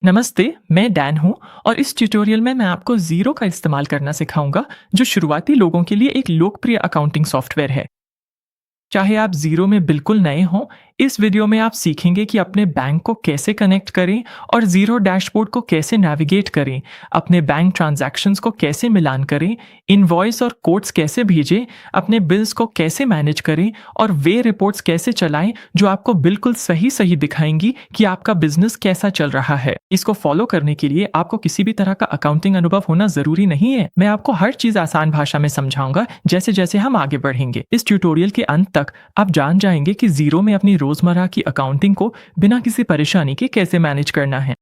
नमस्ते, मैं डैन हूँ और इस ट्यूटोरियल में मैं आपको ज़ीरो का इस्तेमाल करना सिखाऊंगा, जो शुरुआती लोगों के लिए एक लोकप्रिय अकाउंटिंग सॉफ्टवेयर है। चाहे आप ज़ीरो में बिल्कुल नए हों, इस वीडियो में आप सीखेंगे कि अपने बैंक को कैसे कनेक्ट करें और ज़ीरो डैशबोर्ड को कैसे नेविगेट करें, अपने बैंक ट्रांजैक्शंस को कैसे मिलान करें, इनवॉइस और कोड्स कैसे भेजें, अपने बिल्स को कैसे मैनेज करें और वे रिपोर्ट्स कैसे चलाएं जो आपको बिल्कुल सही सही दिखाएंगी कि आपका बिजनेस कैसा चल रहा है। इसको फॉलो करने के लिए आपको किसी भी तरह का अकाउंटिंग अनुभव होना ज़रूरी नहीं है। मैं आपको हर चीज़ आसान भाषा में समझाऊंगा जैसे जैसे हम आगे बढ़ेंगे। इस ट्यूटोरियल के अंत तक आप जान जाएंगे कि ज़ीरो में अपनी रोज़मर्रा की अकाउंटिंग को बिना किसी परेशानी के कैसे मैनेज करना है।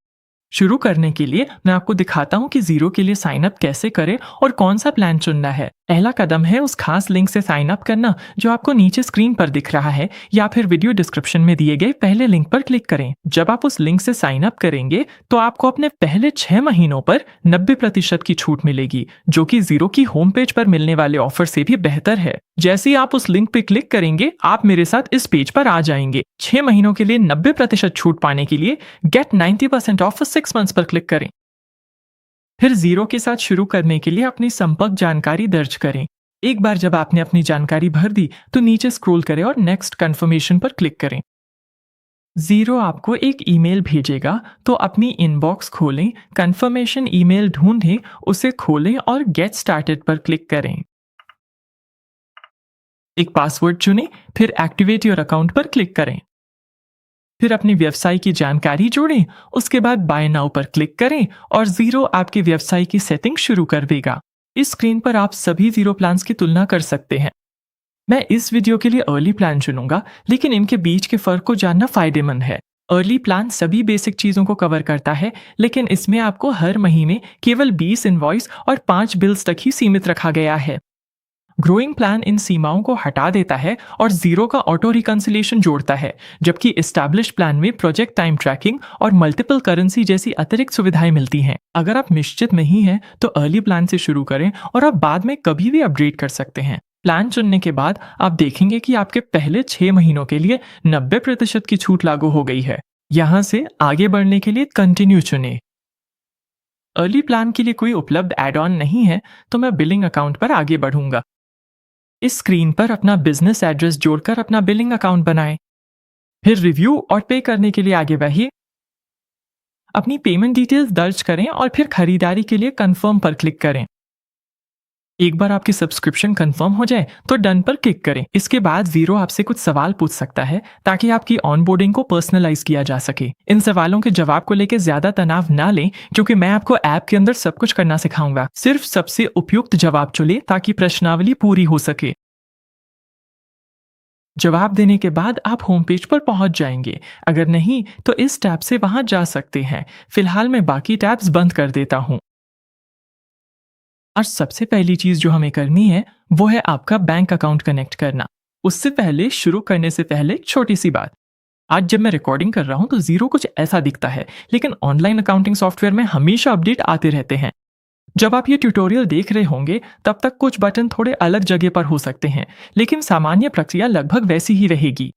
शुरू करने के लिए मैं आपको दिखाता हूँ कि ज़ीरो के लिए साइन अप कैसे करें और कौन सा प्लान चुनना है। पहला कदम है उस खास लिंक से साइन अप करना जो आपको नीचे स्क्रीन पर दिख रहा है, या फिर वीडियो डिस्क्रिप्शन में दिए गए पहले लिंक पर क्लिक करें। जब आप उस लिंक से साइन अप करेंगे तो आपको अपने पहले 6 महीनों पर 90% की छूट मिलेगी, जो कि ज़ीरो की होम पेज पर मिलने वाले ऑफर से भी बेहतर है। जैसे ही आप उस लिंक पे क्लिक करेंगे, आप मेरे साथ इस पेज पर आ जाएंगे। 6 महीनों के लिए 90% छूट पाने के लिए गेट 90% ऑफ फॉर 6 मंथ्स पर क्लिक करें। फिर ज़ीरो के साथ शुरू करने के लिए अपनी संपर्क जानकारी दर्ज करें। एक बार जब आपने अपनी जानकारी भर दी तो नीचे स्क्रॉल करें और नेक्स्ट कंफर्मेशन पर क्लिक करें। ज़ीरो आपको एक ईमेल भेजेगा, तो अपनी इनबॉक्स खोलें, कंफर्मेशन ईमेल ढूंढें, उसे खोलें और गेट स्टार्टेड पर क्लिक करें। एक पासवर्ड चुनें, फिर एक्टिवेट योर अकाउंट पर क्लिक करें। फिर अपने व्यवसाय की जानकारी जोड़ें, उसके बाद बाय नाउ पर क्लिक करें और ज़ीरो आपके व्यवसाय की सेटिंग शुरू कर देगा। इस स्क्रीन पर आप सभी ज़ीरो प्लान्स की तुलना कर सकते हैं। मैं इस वीडियो के लिए अर्ली प्लान चुनूंगा, लेकिन इनके बीच के फ़र्क को जानना फ़ायदेमंद है। अर्ली प्लान सभी बेसिक चीज़ों को कवर करता है, लेकिन इसमें आपको हर महीने केवल 20 इनवॉइस और 5 बिल्स तक ही सीमित रखा गया है। ग्रोइंग प्लान इन सीमाओं को हटा देता है और ज़ीरो का ऑटो रिकन्सिलेशन जोड़ता है, जबकि एस्टैब्लिश प्लान में प्रोजेक्ट टाइम ट्रैकिंग और मल्टीपल करेंसी जैसी अतिरिक्त सुविधाएं मिलती हैं। अगर आप निश्चित नहीं हैं तो अर्ली प्लान से शुरू करें और आप बाद में कभी भी अपग्रेड कर सकते हैं। प्लान चुनने के बाद आप देखेंगे कि आपके पहले 6 महीनों के लिए 90% की छूट लागू हो गई है। यहाँ से आगे बढ़ने के लिए कंटिन्यू चुनें। अर्ली प्लान के लिए कोई उपलब्ध एड ऑन नहीं है, तो मैं बिलिंग अकाउंट पर आगे बढ़ूंगा। इस स्क्रीन पर अपना बिजनेस एड्रेस जोड़कर अपना बिलिंग अकाउंट बनाएं। फिर रिव्यू और पे करने के लिए आगे बढ़िए। अपनी पेमेंट डिटेल्स दर्ज करें और फिर खरीदारी के लिए कंफर्म पर क्लिक करें। एक बार आपकी सब्सक्रिप्शन कंफर्म हो जाए तो डन पर क्लिक करें। इसके बाद ज़ीरो आपसे कुछ सवाल पूछ सकता है ताकि आपकी ऑनबोर्डिंग को पर्सनलाइज किया जा सके। इन सवालों के जवाब को लेकर ज्यादा तनाव ना लें, क्योंकि मैं आपको ऐप के अंदर सब कुछ करना सिखाऊंगा। सिर्फ सबसे उपयुक्त जवाब चुनें ताकि प्रश्नावली पूरी हो सके। जवाब देने के बाद आप होम पेज पर पहुंच जाएंगे। अगर नहीं तो इस टैब से वहां जा सकते हैं। फिलहाल मैं बाकी टैब्स बंद कर देता हूं। और सबसे पहली चीज जो हमें करनी है वो है आपका बैंक अकाउंट कनेक्ट करना। उससे पहले शुरू करने से पहले एक छोटी सी बात। आज जब मैं रिकॉर्डिंग कर रहा हूं तो ज़ीरो कुछ ऐसा दिखता है, लेकिन ऑनलाइन अकाउंटिंग सॉफ्टवेयर में हमेशा अपडेट आते रहते हैं। जब आप ये ट्यूटोरियल देख रहे होंगे तब तक कुछ बटन थोड़े अलग जगह पर हो सकते हैं, लेकिन सामान्य प्रक्रिया लगभग वैसी ही रहेगी।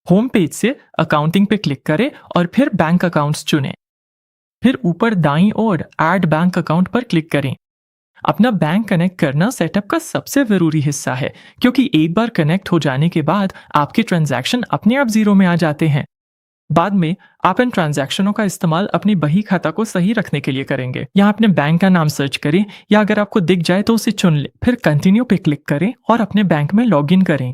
होम पेज से अकाउंटिंग पे क्लिक करें और फिर बैंक अकाउंट्स चुनें। फिर ऊपर दाईं ओर ऐड बैंक अकाउंट पर क्लिक करें। अपना बैंक कनेक्ट करना सेटअप का सबसे ज़रूरी हिस्सा है, क्योंकि एक बार कनेक्ट हो जाने के बाद आपके ट्रांजैक्शन अपने आप ज़ीरो में आ जाते हैं। बाद में आप इन ट्रांजैक्शनों का इस्तेमाल अपनी बही खाता को सही रखने के लिए करेंगे। यहाँ अपने बैंक का नाम सर्च करें, या अगर आपको दिख जाए तो उसे चुन लें। फिर कंटिन्यू पे क्लिक करें और अपने बैंक में लॉगिन करें।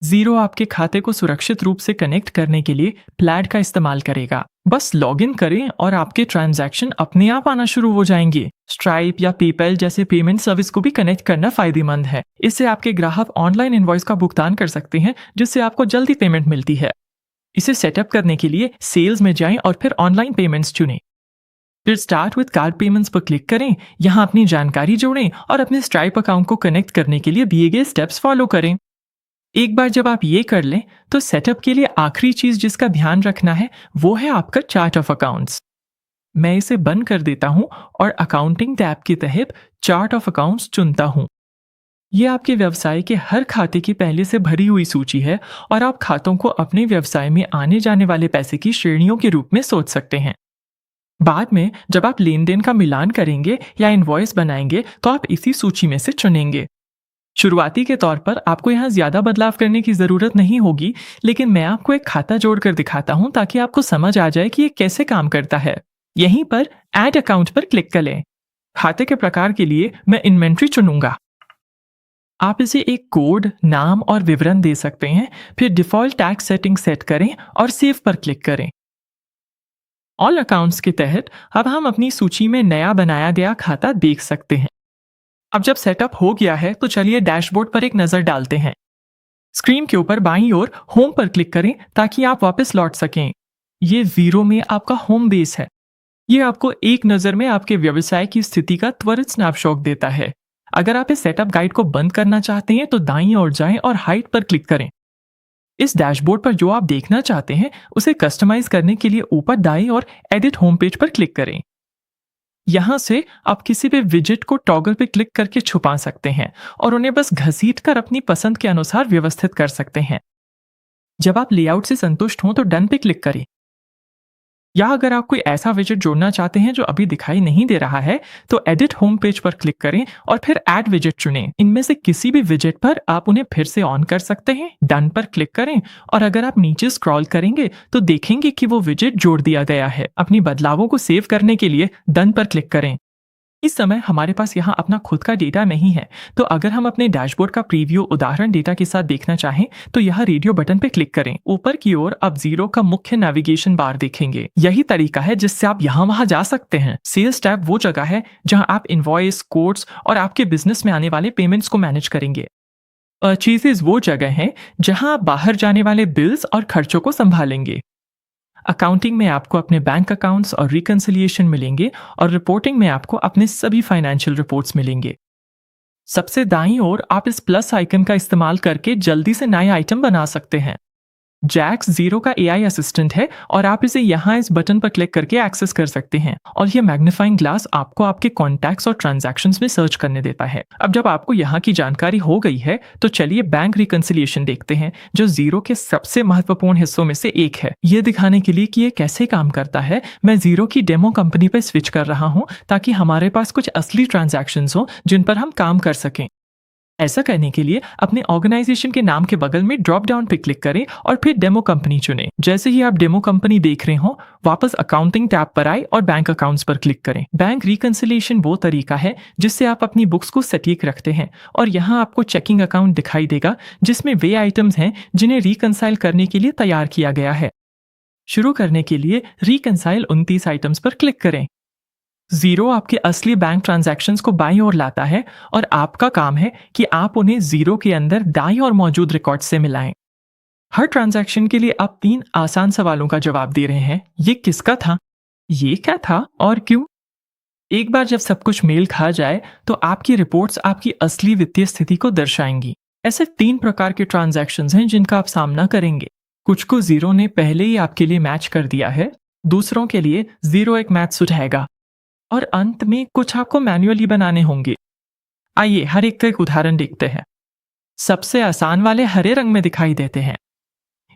ज़ीरो आपके खाते को सुरक्षित रूप से कनेक्ट करने के लिए प्लैड का इस्तेमाल करेगा। बस लॉगिन करें और आपके ट्रांजैक्शन अपने आप आना शुरू हो जाएंगे। स्ट्राइप या पेपैल जैसे पेमेंट सर्विस को भी कनेक्ट करना फायदेमंद है। इससे आपके ग्राहक ऑनलाइन इनवॉइस का भुगतान कर सकते हैं, जिससे आपको जल्दी पेमेंट मिलती है। इसे सेटअप करने के लिए सेल्स में जाएं और फिर ऑनलाइन पेमेंट्स चुनें। फिर स्टार्ट विद कार्ड पेमेंट्स पर क्लिक करें। यहाँ अपनी जानकारी जोड़ें और अपने स्ट्राइप अकाउंट को कनेक्ट करने के लिए दिए गए स्टेप्स फॉलो करें। एक बार जब आप ये कर लें तो सेटअप के लिए आखिरी चीज जिसका ध्यान रखना है वो है आपका चार्ट ऑफ अकाउंट्स। मैं इसे बंद कर देता हूं और अकाउंटिंग टैब के तहत चार्ट ऑफ अकाउंट्स चुनता हूं। ये आपके व्यवसाय के हर खाते की पहले से भरी हुई सूची है, और आप खातों को अपने व्यवसाय में आने जाने वाले पैसे की श्रेणियों के रूप में सोच सकते हैं। बाद में जब आप लेन देन का मिलान करेंगे या इनवॉइस बनाएंगे तो आप इसी सूची में से चुनेंगे। शुरुआती के तौर पर आपको यहाँ ज़्यादा बदलाव करने की ज़रूरत नहीं होगी, लेकिन मैं आपको एक खाता जोड़कर दिखाता हूँ ताकि आपको समझ आ जाए कि ये कैसे काम करता है। यहीं पर ऐड अकाउंट पर क्लिक करें। खाते के प्रकार के लिए मैं इन्वेंट्री चुनूंगा। आप इसे एक कोड, नाम और विवरण दे सकते हैं। फिर डिफ़ॉल्ट टैक्स सेटिंग सेट करें और सेव पर क्लिक करें। ऑल अकाउंट्स के तहत अब हम अपनी सूची में नया बनाया गया खाता देख सकते हैं। अब जब सेटअप हो गया है तो चलिए डैशबोर्ड पर एक नज़र डालते हैं। स्क्रीन के ऊपर बाईं ओर होम पर क्लिक करें ताकि आप वापस लौट सकें। ये ज़ीरो में आपका होम बेस है। ये आपको एक नज़र में आपके व्यवसाय की स्थिति का त्वरित स्नैपशॉट देता है। अगर आप इस सेटअप गाइड को बंद करना चाहते हैं तो दाईं ओर जाएं और हाइड पर क्लिक करें। इस डैशबोर्ड पर जो आप देखना चाहते हैं उसे कस्टमाइज करने के लिए ऊपर दाईं ओर एडिट होम पेज पर क्लिक करें। यहाँ से आप किसी भी विजेट को टॉगल पे क्लिक करके छुपा सकते हैं और उन्हें बस घसीट कर अपनी पसंद के अनुसार व्यवस्थित कर सकते हैं। जब आप लेआउट से संतुष्ट हों तो डन पे क्लिक करें। या अगर आप कोई ऐसा विजेट जोड़ना चाहते हैं जो अभी दिखाई नहीं दे रहा है तो एडिट होम पेज पर क्लिक करें और फिर ऐड विजेट चुनें। इनमें से किसी भी विजेट पर आप उन्हें फिर से ऑन कर सकते हैं। डन पर क्लिक करें और अगर आप नीचे स्क्रॉल करेंगे तो देखेंगे कि वो विजेट जोड़ दिया गया है। अपनी बदलावों को सेव करने के लिए डन पर क्लिक करें। इस समय हमारे पास यहाँ अपना खुद का डेटा नहीं है, तो अगर हम अपने डैशबोर्ड का प्रीव्यू उदाहरण डेटा के साथ देखना चाहें तो यहाँ रेडियो बटन पर क्लिक करें। ऊपर की ओर आप जीरो का मुख्य नेविगेशन बार देखेंगे। यही तरीका है जिससे आप यहाँ वहाँ जा सकते हैं। सेल्स टैब वो जगह है जहाँ आप इनवॉइस, कोड्स और आपके बिजनेस में आने वाले पेमेंट्स को मैनेज करेंगे। परचेजेस वो जगह है जहाँ आप बाहर जाने वाले बिल्स और खर्चों को संभालेंगे। अकाउंटिंग में आपको अपने बैंक अकाउंट्स और रिकंसिलिएशन मिलेंगे और रिपोर्टिंग में आपको अपने सभी फाइनेंशियल रिपोर्ट्स मिलेंगे। सबसे दाईं ओर आप इस प्लस आइकन का इस्तेमाल करके जल्दी से नए आइटम बना सकते हैं। जैक्स जीरो का एआई असिस्टेंट है और आप इसे यहाँ इस बटन पर क्लिक करके एक्सेस कर सकते हैं और ये मैग्नीफाइंग ग्लास आपको आपके कॉन्टैक्ट्स और ट्रांजैक्शंस में सर्च करने देता है। अब जब आपको यहाँ की जानकारी हो गई है तो चलिए बैंक रिकंसिलिएशन देखते हैं, जो जीरो के सबसे महत्वपूर्ण हिस्सों में से एक है। ये दिखाने के लिए कि ये कैसे काम करता है, मैं जीरो की डेमो कंपनी पर स्विच कर रहा हूँ ताकि हमारे पास कुछ असली ट्रांजैक्शंस हो जिन पर हम काम कर सकें। ऐसा करने के लिए अपने ऑर्गेनाइजेशन के नाम के बगल में ड्रॉप डाउन पर क्लिक करें और फिर डेमो कंपनी चुनें। जैसे ही आप डेमो कंपनी देख रहे हो वापस अकाउंटिंग टैब पर आए और बैंक अकाउंट्स पर क्लिक करें। बैंक रिकंसिलिएशन वो तरीका है जिससे आप अपनी बुक्स को सटीक रखते हैं और यहाँ आपको चेकिंग अकाउंट दिखाई देगा जिसमें वे आइटम्स हैं जिन्हें रिकंसाइल करने के लिए तैयार किया गया है। शुरू करने के लिए रिकंसाइल 29 आइटम्स पर क्लिक करें। जीरो आपके असली बैंक ट्रांजैक्शंस को बाईं ओर लाता है और आपका काम है कि आप उन्हें जीरो के अंदर दाईं ओर मौजूद रिकॉर्ड से मिलाएं। हर ट्रांजैक्शन के लिए आप 3 आसान सवालों का जवाब दे रहे हैं। ये किसका था, ये क्या था और क्यों। एक बार जब सब कुछ मेल खा जाए तो आपकी रिपोर्ट्स आपकी असली वित्तीय स्थिति को दर्शाएंगी। ऐसे 3 प्रकार के ट्रांजैक्शंस हैं जिनका आप सामना करेंगे। कुछ को जीरो ने पहले ही आपके लिए मैच कर दिया है, दूसरों के लिए जीरो एक मैच सुझाएगा और अंत में कुछ आपको मैन्युअली बनाने होंगे। आइए हर एक का एक उदाहरण देखते हैं। सबसे आसान वाले हरे रंग में दिखाई देते हैं।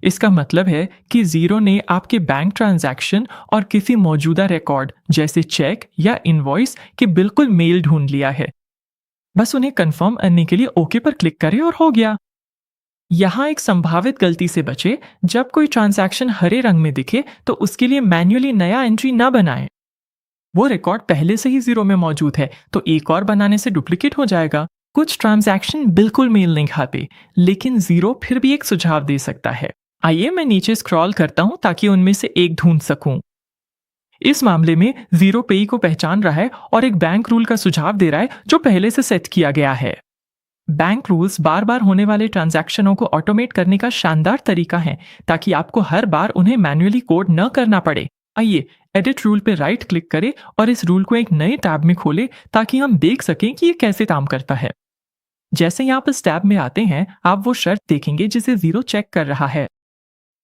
इसका मतलब है कि जीरो ने आपके बैंक ट्रांजैक्शन और किसी मौजूदा रिकॉर्ड जैसे चेक या इनवॉइस के बिल्कुल मेल ढूंढ लिया है। बस उन्हें कंफर्म करने के लिए ओके पर क्लिक करें और हो गया। यहाँ एक संभावित गलती से बचे, जब कोई ट्रांजैक्शन हरे रंग में दिखे तो उसके लिए मैन्युअली नया एंट्री न बनाएं। वो रिकॉर्ड पहले से ही जीरो में मौजूद है तो एक और बनाने से डुप्लीकेट हो जाएगा। कुछ ट्रांजैक्शन बिल्कुल मेल नहीं खाते, लेकिन जीरो फिर भी एक सुझाव दे सकता है। आइए मैं नीचे स्क्रॉल करता हूं ताकि उनमें से एक ढूंढ सकूं। इस मामले में जीरो पेई को पहचान रहा है और एक बैंक रूल का सुझाव दे रहा है जो पहले से सेट किया गया है। बैंक रूल्स बार बार होने वाले ट्रांजैक्शनों को ऑटोमेट करने का शानदार तरीका है ताकि आपको हर बार उन्हें मैन्युअली कोड न करना पड़े। आइए एडिट रूल पे राइट क्लिक करें और इस रूल को एक नए टैब में खोलें ताकि हम देख सकें कि ये कैसे काम करता है। जैसे ही आप इस टैब में आते हैं आप वो शर्त देखेंगे जिसे जीरो चेक कर रहा है।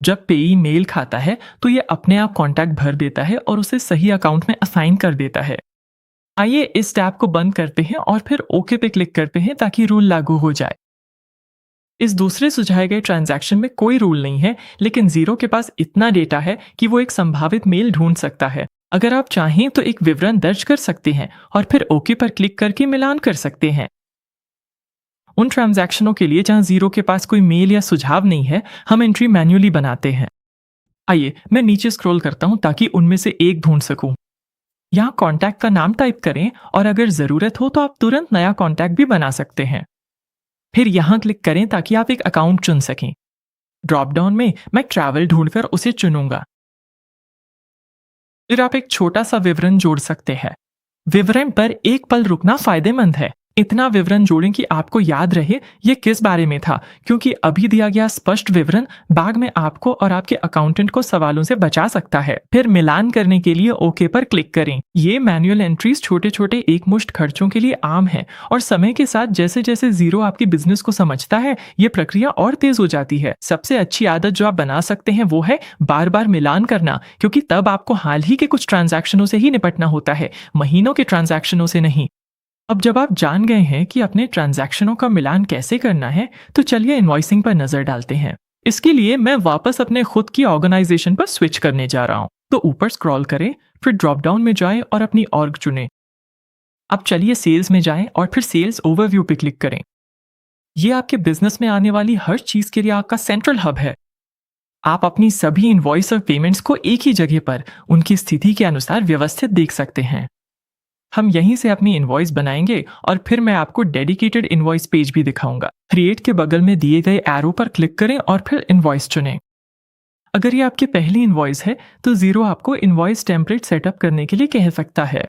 जब पेई मेल खाता है तो ये अपने आप कॉन्टैक्ट भर देता है और उसे सही अकाउंट में असाइन कर देता है। आइए इस टैब को बंद करते हैं और फिर ओके पे क्लिक करते हैं ताकि रूल लागू हो जाए। इस दूसरे सुझाए गए ट्रांजैक्शन में कोई रूल नहीं है, लेकिन जीरो के पास इतना डेटा है कि वो एक संभावित मेल ढूंढ सकता है। अगर आप चाहें तो एक विवरण दर्ज कर सकते हैं और फिर ओके पर क्लिक करके मिलान कर सकते हैं। उन ट्रांजैक्शनों के लिए जहां जीरो के पास कोई मेल या सुझाव नहीं है, हम एंट्री मैन्युअली बनाते हैं। आइए मैं नीचे स्क्रॉल करता हूं ताकि उनमें से एक ढूंढ सकूं। यहाँ कॉन्टैक्ट का नाम टाइप करें और अगर जरूरत हो तो आप तुरंत नया कॉन्टैक्ट भी बना सकते हैं। फिर यहाँ क्लिक करें ताकि आप एक अकाउंट चुन सकें। ड्रॉप डाउन में मैं ट्रैवल ढूंढकर उसे चुनूंगा। फिर आप एक छोटा सा विवरण जोड़ सकते हैं। विवरण पर एक पल रुकना फायदेमंद है। इतना विवरण जोड़ें कि आपको याद रहे ये किस बारे में था, क्योंकि अभी दिया गया स्पष्ट विवरण बाद में आपको और आपके अकाउंटेंट को सवालों से बचा सकता है। फिर मिलान करने के लिए ओके पर क्लिक करें। ये मैनुअल एंट्रीज छोटे छोटे एकमुश्त खर्चों के लिए आम है और समय के साथ जैसे जैसे जीरो आपके बिजनेस को समझता है, ये प्रक्रिया और तेज हो जाती है। सबसे अच्छी आदत जो आप बना सकते हैं वो है बार बार मिलान करना, क्योंकि तब आपको हाल ही के कुछ ट्रांजैक्शनों से ही निपटना होता है, महीनों के ट्रांजैक्शनों से नहीं। अब जब आप जान गए हैं कि अपने ट्रांजैक्शनों का मिलान कैसे करना है, तो चलिए इनवॉइसिंग पर नजर डालते हैं। इसके लिए मैं वापस अपने खुद की ऑर्गेनाइजेशन पर स्विच करने जा रहा हूं। तो ऊपर स्क्रॉल करें, फिर ड्रॉप डाउन में जाएं और अपनी ऑर्ग चुनें। अब चलिए सेल्स में जाएं और फिर सेल्स ओवरव्यू पे क्लिक करें। ये आपके बिजनेस में आने वाली हर चीज के लिए आपका सेंट्रल हब है। आप अपनी सभी इनवॉइस और पेमेंट्स को एक ही जगह पर उनकी स्थिति के अनुसार व्यवस्थित देख सकते हैं। हम यहीं से अपनी इनवॉइस बनाएंगे और फिर मैं आपको डेडिकेटेड इनवॉइस पेज भी दिखाऊंगा। क्रिएट के बगल में दिए गए एरो पर क्लिक करें और फिर इनवॉइस चुनें। अगर ये आपकी पहली इनवॉइस है तो जीरो आपको इनवॉइस टेम्पलेट सेटअप करने के लिए कह सकता है।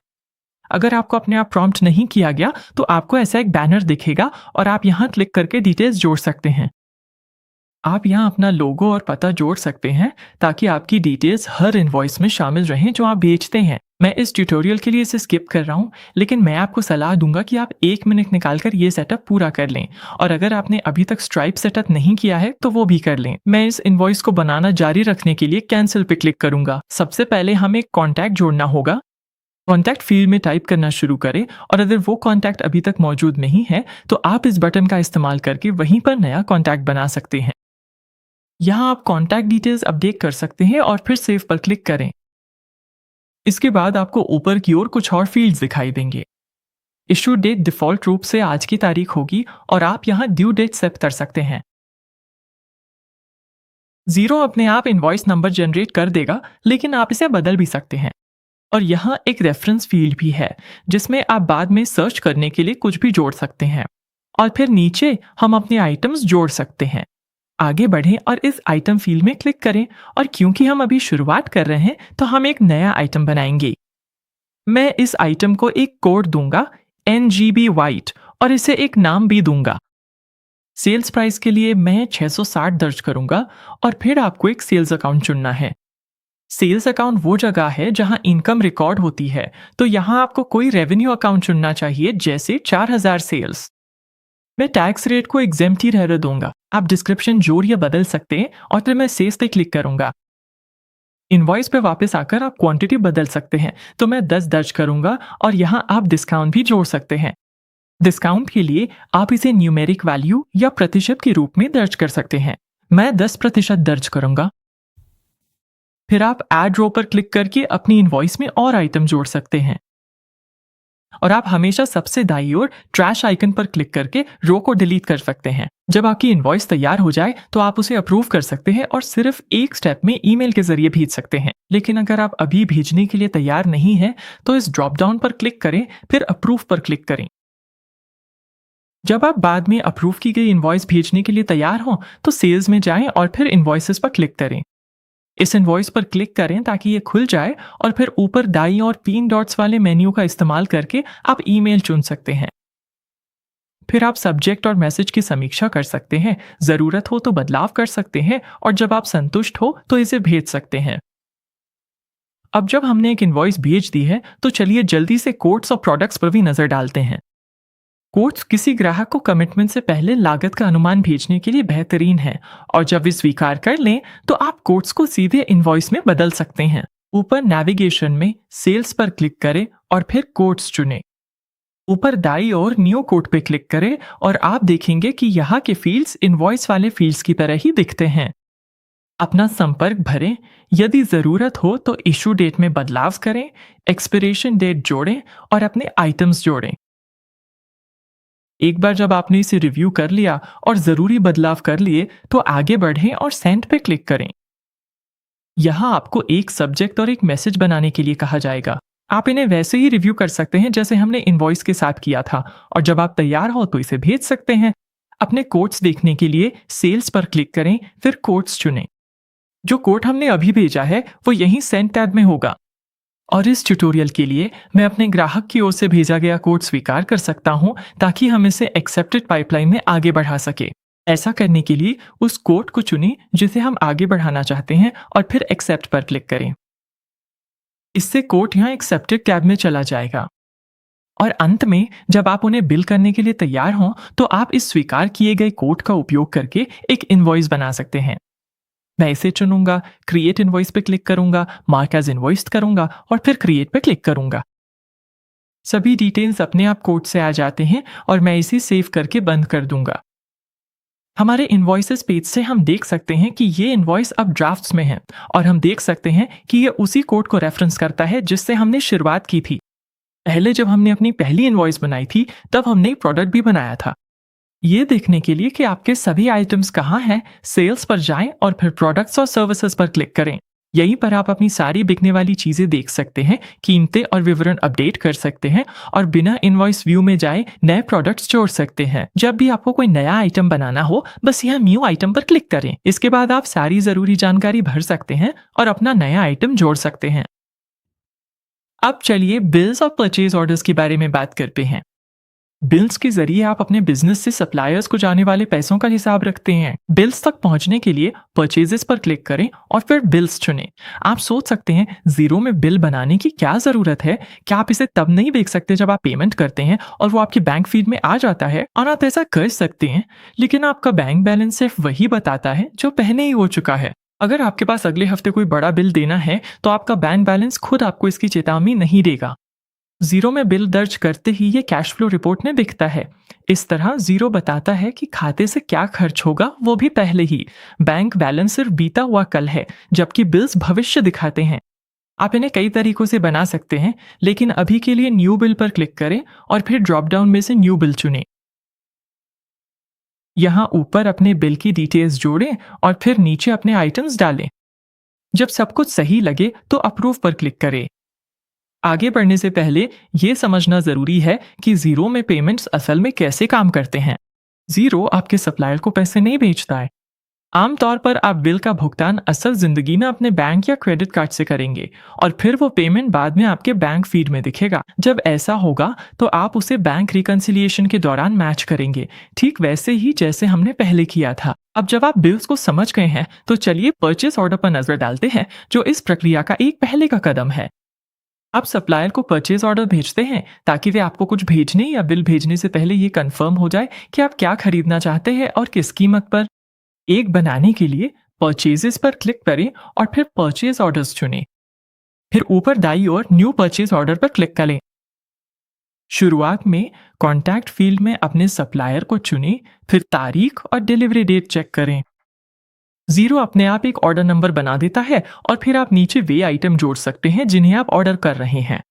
अगर आपको अपने आप प्रॉम्प्ट नहीं किया गया तो आपको ऐसा एक बैनर दिखेगा और आप यहाँ क्लिक करके डिटेल्स जोड़ सकते हैं। आप यहाँ अपना लोगो और पता जोड़ सकते हैं ताकि आपकी डिटेल्स हर इनवॉइस में शामिल रहें जो आप बेचते हैं। मैं इस ट्यूटोरियल के लिए इसे स्किप कर रहा हूँ, लेकिन मैं आपको सलाह दूंगा कि आप 1 मिनट निकालकर ये सेटअप पूरा कर लें, और अगर आपने अभी तक स्ट्राइप सेटअप नहीं किया है तो वो भी कर लें। मैं इस इनवॉइस को बनाना जारी रखने के लिए कैंसिल पे क्लिक करूंगा। सबसे पहले हमें एक कॉन्टैक्ट जोड़ना होगा। कॉन्टैक्ट फील्ड में टाइप करना शुरू करें और अगर वो कॉन्टैक्ट अभी तक मौजूद नहीं है तो आप इस बटन का इस्तेमाल करके वहीं पर नया कॉन्टैक्ट बना सकते हैं। यहाँ आप कॉन्टैक्ट डिटेल्स अपडेट कर सकते हैं और फिर सेव पर क्लिक करें। इसके बाद आपको ऊपर की ओर कुछ और फील्ड्स दिखाई देंगे। इशू डेट डिफॉल्ट रूप से आज की तारीख होगी और आप यहाँ ड्यू डेट सेट कर सकते हैं। जीरो अपने आप इनवॉइस नंबर जनरेट कर देगा, लेकिन आप इसे बदल भी सकते हैं। और यहाँ एक रेफरेंस फील्ड भी है जिसमें आप बाद में सर्च करने के लिए कुछ भी जोड़ सकते हैं। और फिर नीचे हम अपने आइटम्स जोड़ सकते हैं। आगे बढ़ें और इस आइटम फील्ड में क्लिक करें, और क्योंकि हम अभी शुरुआत कर रहे हैं तो हम एक नया आइटम बनाएंगे। मैं इस आइटम को एक कोड दूंगा NGB White और इसे एक नाम भी दूंगा। सेल्स प्राइस के लिए मैं 660 दर्ज करूंगा और फिर आपको एक सेल्स अकाउंट चुनना है। सेल्स अकाउंट वो जगह है जहां इनकम रिकॉर्ड होती है, तो यहां आपको कोई रेवेन्यू अकाउंट चुनना चाहिए, जैसे 4000 सेल्स। मैं टैक्स रेट को एग्जेम्प्ट ही रहने दूंगा। आप डिस्क्रिप्शन जोड़ या बदल सकते हैं और फिर मैं सेल्स पे क्लिक करूंगा। इनवॉइस पे वापस आकर आप क्वांटिटी बदल सकते हैं, तो मैं 10 दर्ज करूंगा और यहां आप डिस्काउंट भी जोड़ सकते हैं। डिस्काउंट के लिए आप इसे न्यूमेरिक वैल्यू या प्रतिशत के रूप में दर्ज कर सकते हैं। मैं 10% दर्ज करूंगा। फिर आप ऐड रो पर क्लिक करके अपनी इनवॉइस में और आइटम जोड़ सकते हैं। और आप हमेशा सबसे दाईं ओर ट्रैश आइकन पर क्लिक करके रो को डिलीट कर सकते हैं। जब आपकी इनवॉइस तैयार हो जाए तो आप उसे अप्रूव कर सकते हैं और सिर्फ एक स्टेप में ईमेल के जरिए भेज सकते हैं। लेकिन अगर आप अभी भेजने के लिए तैयार नहीं हैं तो इस ड्रॉप डाउन पर क्लिक करें, फिर अप्रूव पर क्लिक करें। जब आप बाद में अप्रूव की गई इनवॉइस भेजने के लिए तैयार हों तो सेल्स में जाएं और फिर इनवॉइसेस पर क्लिक करें। इस इनवॉइस पर क्लिक करें ताकि ये खुल जाए और फिर ऊपर दाईं और 3 डॉट्स वाले मेन्यू का इस्तेमाल करके आप ईमेल चुन सकते हैं। फिर आप सब्जेक्ट और मैसेज की समीक्षा कर सकते हैं, जरूरत हो तो बदलाव कर सकते हैं और जब आप संतुष्ट हो तो इसे भेज सकते हैं। अब जब हमने एक इनवॉइस भेज दी है तो चलिए जल्दी से कोट्स और प्रोडक्ट्स पर भी नजर डालते हैं। कोट्स किसी ग्राहक को कमिटमेंट से पहले लागत का अनुमान भेजने के लिए बेहतरीन है, और जब वे स्वीकार कर लें तो आप कोट्स को सीधे इनवॉइस में बदल सकते हैं। ऊपर नेविगेशन में सेल्स पर क्लिक करें और फिर कोट्स चुनें। ऊपर दाईं ओर न्यू कोट पे क्लिक करें और आप देखेंगे कि यहाँ के फील्ड्स इनवॉइस वाले फील्ड्स की तरह ही दिखते हैं। अपना संपर्क भरें, यदि ज़रूरत हो तो इशू डेट में बदलाव करें, एक्सपिरेशन डेट जोड़ें और अपने आइटम्स जोड़ें। एक बार जब आपने इसे रिव्यू कर लिया और ज़रूरी बदलाव कर लिए तो आगे बढ़ें और सेंड पे क्लिक करें। यहाँ आपको एक सब्जेक्ट और एक मैसेज बनाने के लिए कहा जाएगा। आप इन्हें वैसे ही रिव्यू कर सकते हैं जैसे हमने इनवॉइस के साथ किया था, और जब आप तैयार हो तो इसे भेज सकते हैं। अपने कोट्स देखने के लिए सेल्स पर क्लिक करें, फिर कोट्स चुनें। जो कोट हमने अभी भेजा है वो यहीं सेंड टैब में होगा। और इस ट्यूटोरियल के लिए मैं अपने ग्राहक की ओर से भेजा गया कोड स्वीकार कर सकता हूं ताकि हम इसे एक्सेप्टेड पाइपलाइन में आगे बढ़ा सके। ऐसा करने के लिए उस कोड को चुनें जिसे हम आगे बढ़ाना चाहते हैं और फिर एक्सेप्ट पर क्लिक करें। इससे कोड यहाँ एक्सेप्टेड टैब में चला जाएगा। और अंत में जब आप उन्हें बिल करने के लिए तैयार हों तो आप इस स्वीकार किए गए कोड का उपयोग करके एक इनवॉइस बना सकते हैं। मैं इसे चुनूंगा, क्रिएट इनवॉइस पे क्लिक करूंगा, मार्क एज इनवॉइस करूंगा और फिर क्रिएट पे क्लिक करूंगा। सभी डिटेल्स अपने आप कोड से आ जाते हैं और मैं इसे सेव करके बंद कर दूंगा। हमारे इनवॉइसेस पेज से हम देख सकते हैं कि ये इनवॉइस अब ड्राफ्ट्स में है, और हम देख सकते हैं कि ये उसी कोड को रेफरेंस करता है जिससे हमने शुरुआत की थी। पहले जब हमने अपनी पहली इनवॉइस बनाई थी तब हमने एक प्रोडक्ट भी बनाया था। ये देखने के लिए कि आपके सभी आइटम्स कहाँ हैं, सेल्स पर जाएं और फिर प्रोडक्ट्स और सर्विसेज पर क्लिक करें। यहीं पर आप अपनी सारी बिकने वाली चीजें देख सकते हैं, कीमतें और विवरण अपडेट कर सकते हैं और बिना इनवॉइस व्यू में जाए नए प्रोडक्ट्स जोड़ सकते हैं। जब भी आपको कोई नया आइटम बनाना हो बस यहाँ न्यू आइटम पर क्लिक करें। इसके बाद आप सारी जरूरी जानकारी भर सकते हैं और अपना नया आइटम जोड़ सकते हैं। अब चलिए बिल्स और परचेज ऑर्डर्स के बारे में बात करते हैं। बिल्स के जरिए आप अपने बिजनेस से सप्लायर्स को जाने वाले पैसों का हिसाब रखते हैं। बिल्स तक पहुंचने के लिए परचेजेस पर क्लिक करें और फिर बिल्स चुनें। आप सोच सकते हैं जीरो में बिल बनाने की क्या जरूरत है? क्या आप इसे तब नहीं देख सकते जब आप पेमेंट करते हैं और वो आपके बैंक फीड में आ जाता है? और आप ऐसा कर सकते हैं, लेकिन आपका बैंक बैलेंस सिर्फ वही बताता है जो पहले ही हो चुका है। अगर आपके पास अगले हफ्ते कोई बड़ा बिल देना है तो आपका बैंक बैलेंस खुद आपको इसकी चेतावनी नहीं देगा। जीरो में बिल दर्ज करते ही ये कैश फ्लो रिपोर्ट में दिखता है। इस तरह जीरो बताता है कि खाते से क्या खर्च होगा, वो भी पहले ही। बैंक बैलेंस सिर्फ बीता हुआ कल है, जबकि बिल्स भविष्य दिखाते हैं। आप इन्हें कई तरीकों से बना सकते हैं, लेकिन अभी के लिए न्यू बिल पर क्लिक करें और फिर ड्रॉप डाउन में से न्यू बिल चुनें। यहाँ ऊपर अपने बिल की डिटेल्स जोड़ें और फिर नीचे अपने आइटम्स डालें। जब सब कुछ सही लगे तो अप्रूव पर क्लिक करें। आगे बढ़ने से पहले यह समझना जरूरी है कि जीरो में पेमेंट्स असल में कैसे काम करते हैं। जीरो आपके सप्लायर को पैसे नहीं भेजता है। आमतौर पर आप बिल का भुगतान असल जिंदगी में अपने बैंक या क्रेडिट कार्ड से करेंगे और फिर वो पेमेंट बाद में आपके बैंक फीड में दिखेगा। जब ऐसा होगा तो आप उसे बैंक रिकंसिलिएशन के दौरान मैच करेंगे, ठीक वैसे ही जैसे हमने पहले किया था। अब जब आप बिल्स को समझ गए हैं तो चलिए परचेस ऑर्डर पर नजर डालते हैं, जो इस प्रक्रिया का एक पहले का कदम है। आप सप्लायर को परचेज ऑर्डर भेजते हैं ताकि वे आपको कुछ भेजने या बिल भेजने से पहले ये कंफर्म हो जाए कि आप क्या खरीदना चाहते हैं और किस कीमत पर। एक बनाने के लिए परचेजेस पर क्लिक करें और फिर परचेज ऑर्डर्स चुनें। फिर ऊपर दाईं ओर न्यू परचेज ऑर्डर पर क्लिक करें। शुरुआत में कॉन्टैक्ट फील्ड में अपने सप्लायर को चुनें, फिर तारीख और डिलीवरी डेट चेक करें। जीरो अपने आप एक ऑर्डर नंबर बना देता है और फिर आप नीचे वे आइटम जोड़ सकते हैं जिन्हें आप ऑर्डर कर रहे हैं।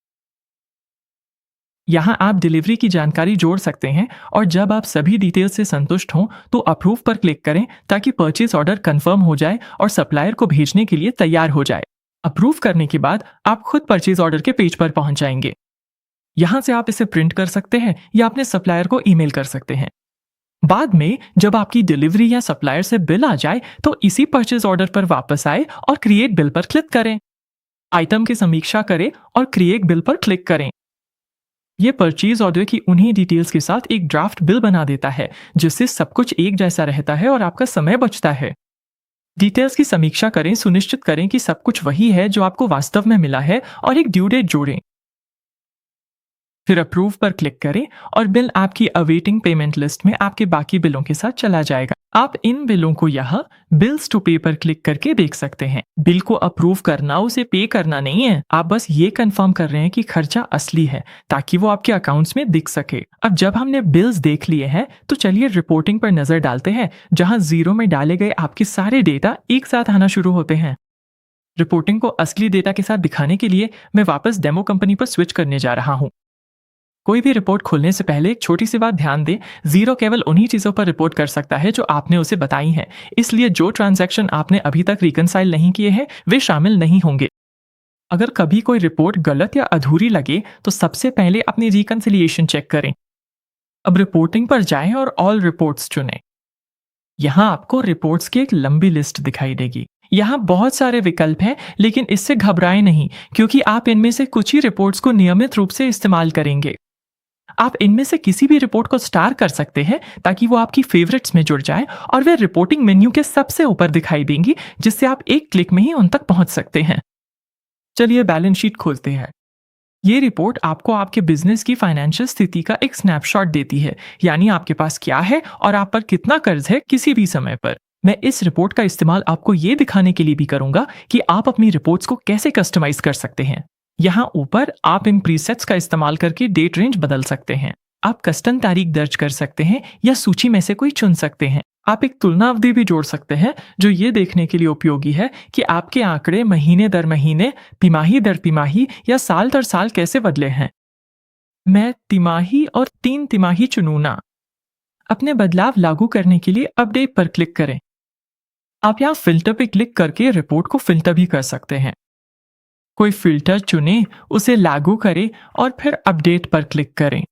यहाँ आप डिलीवरी की जानकारी जोड़ सकते हैं और जब आप सभी डिटेल से संतुष्ट हों तो अप्रूव पर क्लिक करें ताकि परचेज ऑर्डर कंफर्म हो जाए और सप्लायर को भेजने के लिए तैयार हो जाए। अप्रूव करने के बाद आप खुद परचेज ऑर्डर के पेज पर पहुंच जाएंगे। यहाँ से आप इसे प्रिंट कर सकते हैं या अपने सप्लायर को ईमेल कर सकते हैं। बाद में जब आपकी डिलीवरी या सप्लायर से बिल आ जाए तो इसी परचेज ऑर्डर पर वापस आए और क्रिएट बिल पर क्लिक करें। आइटम की समीक्षा करें और क्रिएट बिल पर क्लिक करें। यह परचेज ऑर्डर की उन्हीं डिटेल्स के साथ एक ड्राफ्ट बिल बना देता है, जिससे सब कुछ एक जैसा रहता है और आपका समय बचता है। डिटेल्स की समीक्षा करें, सुनिश्चित करें कि सब कुछ वही है जो आपको वास्तव में मिला है और एक ड्यू डेट जोड़ें। फिर अप्रूव पर क्लिक करें और बिल आपकी अवेटिंग पेमेंट लिस्ट में आपके बाकी बिलों के साथ चला जाएगा। आप इन बिलों को यहाँ बिल्स टू पे पर क्लिक करके देख सकते हैं। बिल को अप्रूव करना उसे पे करना नहीं है, आप बस ये कंफर्म कर रहे हैं कि खर्चा असली है ताकि वो आपके अकाउंट्स में दिख सके। अब जब हमने बिल्स देख लिए हैं तो चलिए रिपोर्टिंग पर नजर डालते हैं, जहां जीरो में डाले गए आपके सारे डेटा एक साथ आना शुरू होते हैं। रिपोर्टिंग को असली डेटा के साथ दिखाने के लिए मैं वापस डेमो कंपनी पर स्विच करने जा रहा हूँ। कोई भी रिपोर्ट खोलने से पहले एक छोटी सी बात ध्यान दें, जीरो केवल उन्हीं चीज़ों पर रिपोर्ट कर सकता है जो आपने उसे बताई हैं, इसलिए जो ट्रांजैक्शन आपने अभी तक रिकनसाइल नहीं किए हैं वे शामिल नहीं होंगे। अगर कभी कोई रिपोर्ट गलत या अधूरी लगे तो सबसे पहले अपनी रिकनसिलिएशन चेक करें। अब रिपोर्टिंग पर जाएं और ऑल रिपोर्ट्स चुनें। यहाँ आपको रिपोर्ट्स की एक लंबी लिस्ट दिखाई देगी। यहाँ बहुत सारे विकल्प हैं, लेकिन इससे घबराएं नहीं क्योंकि आप इनमें से कुछ ही रिपोर्ट्स को नियमित रूप से इस्तेमाल करेंगे। आप इनमें से किसी भी रिपोर्ट को स्टार कर सकते हैं ताकि वो आपकी फेवरेट्स में जुड़ जाए और वे रिपोर्टिंग मेन्यू के सबसे ऊपर दिखाई देंगी, जिससे आप एक क्लिक में ही उन तक पहुंच सकते हैं। चलिए बैलेंस शीट खोलते हैं। ये रिपोर्ट आपको आपके बिजनेस की फाइनेंशियल स्थिति का एक स्नैपशॉट देती है, यानी आपके पास क्या है और आप पर कितना कर्ज है किसी भी समय पर। मैं इस रिपोर्ट का इस्तेमाल आपको ये दिखाने के लिए भी करूंगा कि आप अपनी रिपोर्ट्स को कैसे कस्टमाइज कर सकते हैं। यहाँ ऊपर आप इन प्रीसेट्स का इस्तेमाल करके डेट रेंज बदल सकते हैं। आप कस्टम तारीख दर्ज कर सकते हैं या सूची में से कोई चुन सकते हैं। आप एक तुलना अवधि भी जोड़ सकते हैं जो ये देखने के लिए उपयोगी है कि आपके आंकड़े महीने दर महीने, तिमाही दर तिमाही या साल दर साल कैसे बदले हैं। मैं तिमाही और 3 तिमाही चुनूंगा। अपने बदलाव लागू करने के लिए अपडेट पर क्लिक करें। आप यहाँ फिल्टर पर क्लिक करके रिपोर्ट को फिल्टर भी कर सकते हैं। कोई फिल्टर चुनें, उसे लागू करें और फिर अपडेट पर क्लिक करें।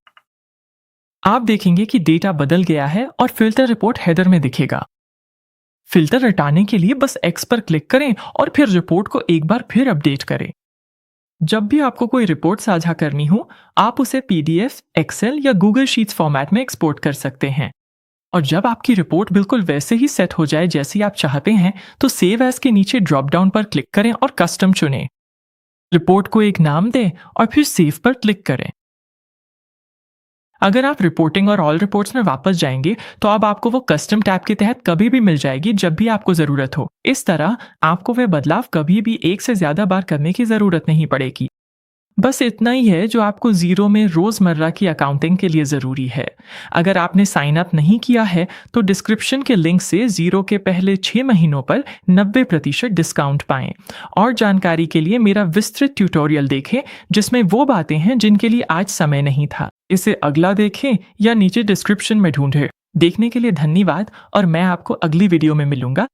आप देखेंगे कि डेटा बदल गया है और फिल्टर रिपोर्ट हेडर में दिखेगा। फिल्टर हटाने के लिए बस एक्स पर क्लिक करें और फिर रिपोर्ट को एक बार फिर अपडेट करें। जब भी आपको कोई रिपोर्ट साझा करनी हो, आप उसे पीडीएफ, एक्सेल या गूगल शीट्स फॉर्मेट में एक्सपोर्ट कर सकते हैं। और जब आपकी रिपोर्ट बिल्कुल वैसे ही सेट हो जाए जैसी आप चाहते हैं, तो सेव एज के नीचे ड्रॉप डाउन पर क्लिक करें और कस्टम चुनें। रिपोर्ट को एक नाम दें और फिर सेव पर क्लिक करें। अगर आप रिपोर्टिंग और ऑल रिपोर्ट्स में वापस जाएंगे तो अब आपको वो कस्टम टैब के तहत कभी भी मिल जाएगी जब भी आपको ज़रूरत हो। इस तरह आपको वे बदलाव कभी भी एक से ज़्यादा बार करने की ज़रूरत नहीं पड़ेगी। बस इतना ही है जो आपको जीरो में रोज़मर्रा की अकाउंटिंग के लिए ज़रूरी है। अगर आपने साइन अप नहीं किया है तो डिस्क्रिप्शन के लिंक से जीरो के पहले 6 महीनों पर 90% डिस्काउंट पाएं। और जानकारी के लिए मेरा विस्तृत ट्यूटोरियल देखें जिसमें वो बातें हैं जिनके लिए आज समय नहीं था। इसे अगला देखें या नीचे डिस्क्रिप्शन में ढूंढें। देखने के लिए धन्यवाद और मैं आपको अगली वीडियो में मिलूंगा।